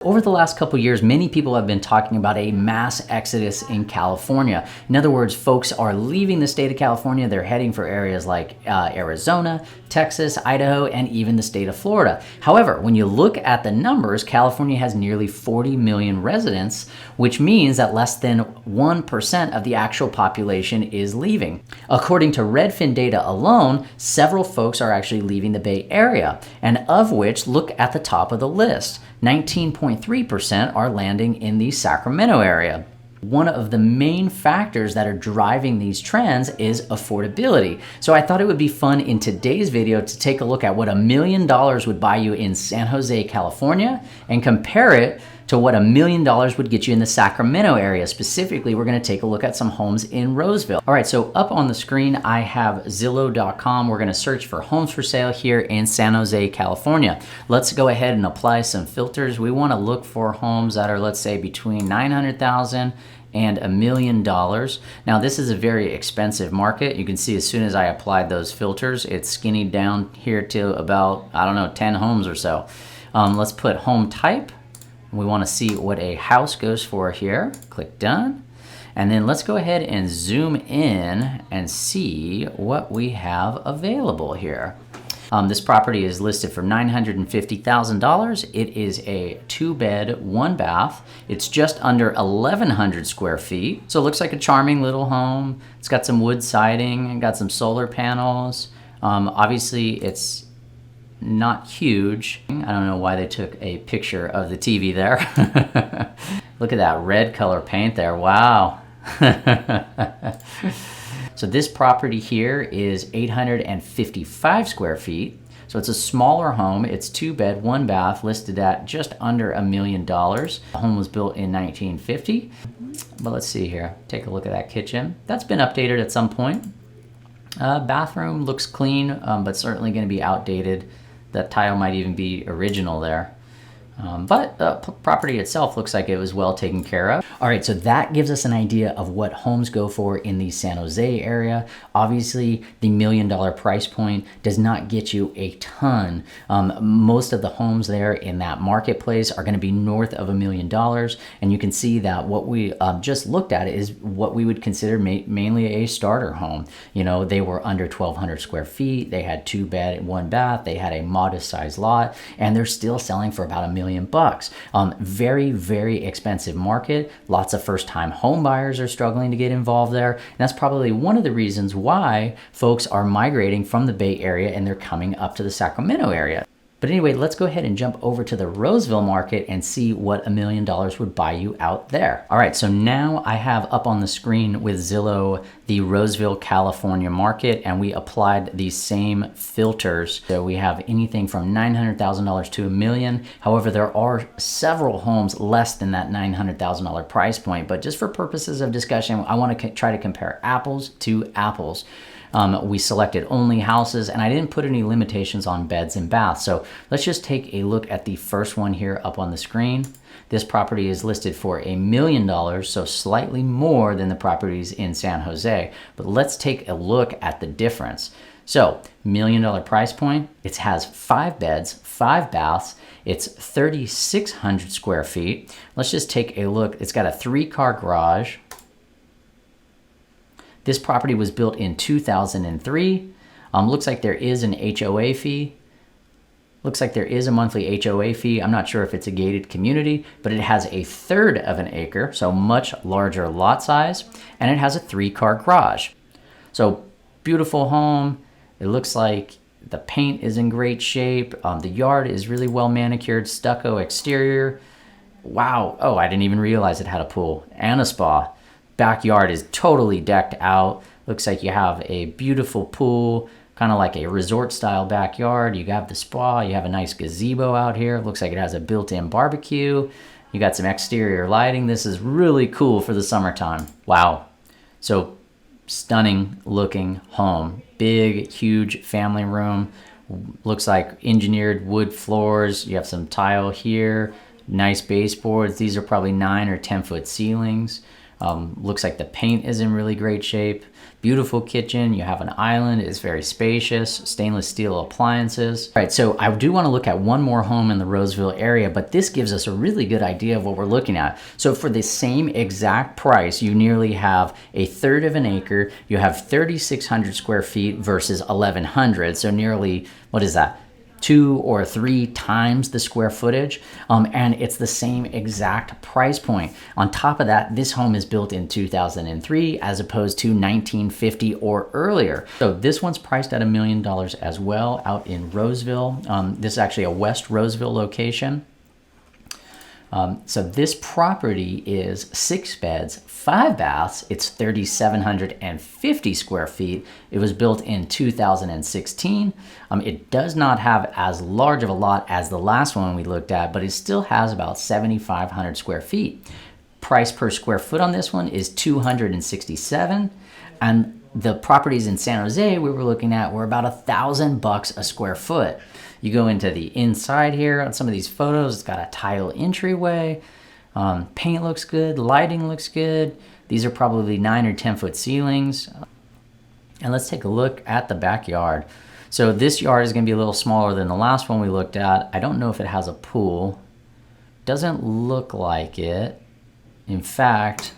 Over the last couple years, many people have been talking about a mass exodus in California. In other words, folks are leaving the state of California. They're heading for areas like Arizona, Texas, Idaho, and even the state of Florida. However, when you look at the numbers, California has nearly 40 million residents, which means that less than 1% of the actual population is leaving. According to Redfin data alone, several folks are actually leaving the Bay Area, and of which, look at the top of the list. 19.3% are landing in the Sacramento area. One of the main factors that are driving these trends is affordability. So I thought it would be fun in today's video to take a look at what $1 million would buy you in San Jose, California, and compare it to what $1 million would get you in the Sacramento area. Specifically, we're gonna take a look at some homes in Roseville. All right, so up on the screen, I have Zillow.com. We're gonna search for homes for sale here in San Jose, California. Let's go ahead and apply some filters. We wanna look for homes that are, let's say, between $900,000 and $1 million. Now, this is a very expensive market. You can see as soon as I applied those filters, it's skinnied down here to about, I don't know, 10 homes or so. Let's put home type. We want to see what a house goes for here. Click done. And then let's go ahead and zoom in and see what we have available here. This property is listed for $950,000. It is a 2-bed, 1-bath. It's just under 1,100 square feet. So it looks like a charming little home. It's got some wood siding and got some solar panels. Obviously, it's not huge. I don't know why they took a picture of the TV there. Look at that red color paint there. Wow. So this property here is 855 square feet. So it's a smaller home. It's 2-bed, 1-bath, listed at just under $1 million. The home was built in 1950. But let's see here. Take a look at that kitchen. That's been updated at some point. Bathroom looks clean, but certainly going to be outdated. That tile might even be original there. But the property itself looks like it was well taken care of. All right, so that gives us an idea of what homes go for in the San Jose area. Obviously, the $1 million price point does not get you a ton. Most of the homes there in that marketplace are gonna be north of $1 million. And you can see that what we just looked at is what we would consider mainly a starter home. You know, they were under 1,200 square feet. They had 2-bed, 1-bath. They had a modest sized lot, and they're still selling for about $1 million. Very, very expensive market. Lots of first-time home buyers are struggling to get involved there. And that's probably one of the reasons why folks are migrating from the Bay Area and they're coming up to the Sacramento area. But anyway, let's go ahead and jump over to the Roseville market and see what $1 million would buy you out there. All right, so now I have up on the screen with Zillow the Roseville, California market, and we applied these same filters. So we have anything from $900,000 to $1 million. However, there are several homes less than that $900,000 price point. But just for purposes of discussion, I want to try to compare apples to apples. We selected only houses, and I didn't put any limitations on beds and baths. So let's just take a look at the first one here up on the screen. This property is listed for $1 million, so slightly more than the properties in San Jose. But let's take a look at the difference. So $1 million price point, it has 5 beds, 5 baths. It's 3,600 square feet. Let's just take a look. It's got a 3-car garage. This property was built in 2003. Looks like there is an HOA fee. Looks like there is a monthly HOA fee. I'm not sure if it's a gated community, but it has 1/3 of an acre, so much larger lot size, and it has a 3-car garage. So beautiful home. It looks like the paint is in great shape. The yard is really well manicured, stucco exterior. Wow. Oh, I didn't even realize it had a pool and a spa. Backyard is totally decked out. Looks like you have a beautiful pool, kind of like a resort style backyard. You have the spa, you have a nice gazebo out here. Looks like it has a built-in barbecue. You got some exterior lighting. This is really cool for the summertime. Wow. So stunning looking home. Big, huge family room. Looks like engineered wood floors. You have some tile here. Nice baseboards. These are probably 9 or 10 foot ceilings. Looks like the paint is in really great shape. Beautiful kitchen. You have an island. It's very spacious. Stainless steel appliances. All right, so I do want to look at one more home in the Roseville area, but this gives us a really good idea of what we're looking at. So for the same exact price, you nearly have a third of an acre. You have 3,600 square feet versus 1,100. So nearly, what is that? 2 or 3 times the square footage, and it's the same exact price point. On top of that, this home is built in 2003 as opposed to 1950 or earlier. So this one's priced at $1 million as well, out in Roseville. This is actually a West Roseville location. So this property is 6 beds, 5 baths. It's 3,750 square feet. It was built in 2016. It does not have as large of a lot as the last one we looked at, but it still has about 7,500 square feet. Price per square foot on this one is $267. And the properties in San Jose we were looking at were about $1,000 a square foot. You go into the inside here on some of these photos, it's got a tile entryway. Paint looks good, lighting looks good. These are probably 9 or 10 foot ceilings. And let's take a look at the backyard. So this yard is gonna be a little smaller than the last one we looked at. I don't know if it has a pool. Doesn't look like it. In fact,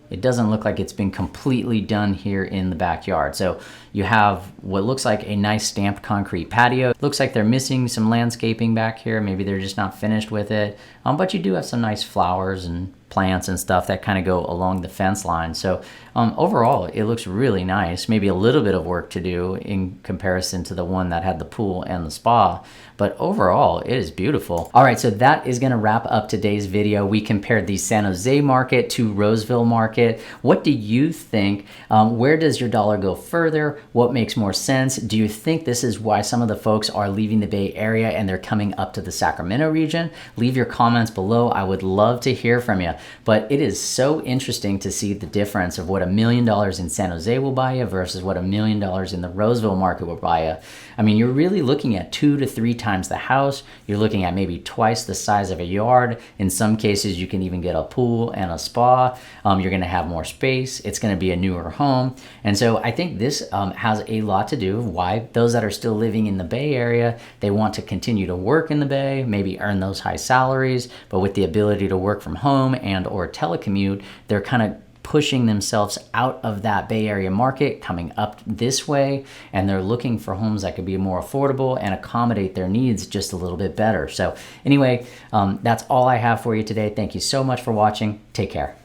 it doesn't look like it's been completely done here in the backyard. So you have what looks like a nice stamped concrete patio. Looks like they're missing some landscaping back here. Maybe they're just not finished with it. But you do have some nice flowers and plants and stuff that kind of go along the fence line. So overall, it looks really nice. Maybe a little bit of work to do in comparison to the one that had the pool and the spa. But overall, it is beautiful. All right, so that is gonna wrap up today's video. We compared the San Jose market to Roseville market. What do you think? Where does your dollar go further? What makes more sense? Do you think this is why some of the folks are leaving the Bay Area and they're coming up to the Sacramento region? Leave your comments below. I would love to hear from you. But it is so interesting to see the difference of what $1 million in San Jose will buy you versus what $1 million in the Roseville market will buy you. I mean, you're really looking at 2 to 3 times the house. You're looking at maybe twice the size of a yard. In some cases, you can even get a pool and a spa. You're gonna have more space. It's gonna be a newer home. And so I think this has a lot to do with why those that are still living in the Bay Area, they want to continue to work in the Bay, maybe earn those high salaries, but with the ability to work from home and or telecommute, they're kind of pushing themselves out of that Bay Area market, coming up this way, and they're looking for homes that could be more affordable and accommodate their needs just a little bit better. So anyway, that's all I have for you today. Thank you so much for watching. Take care.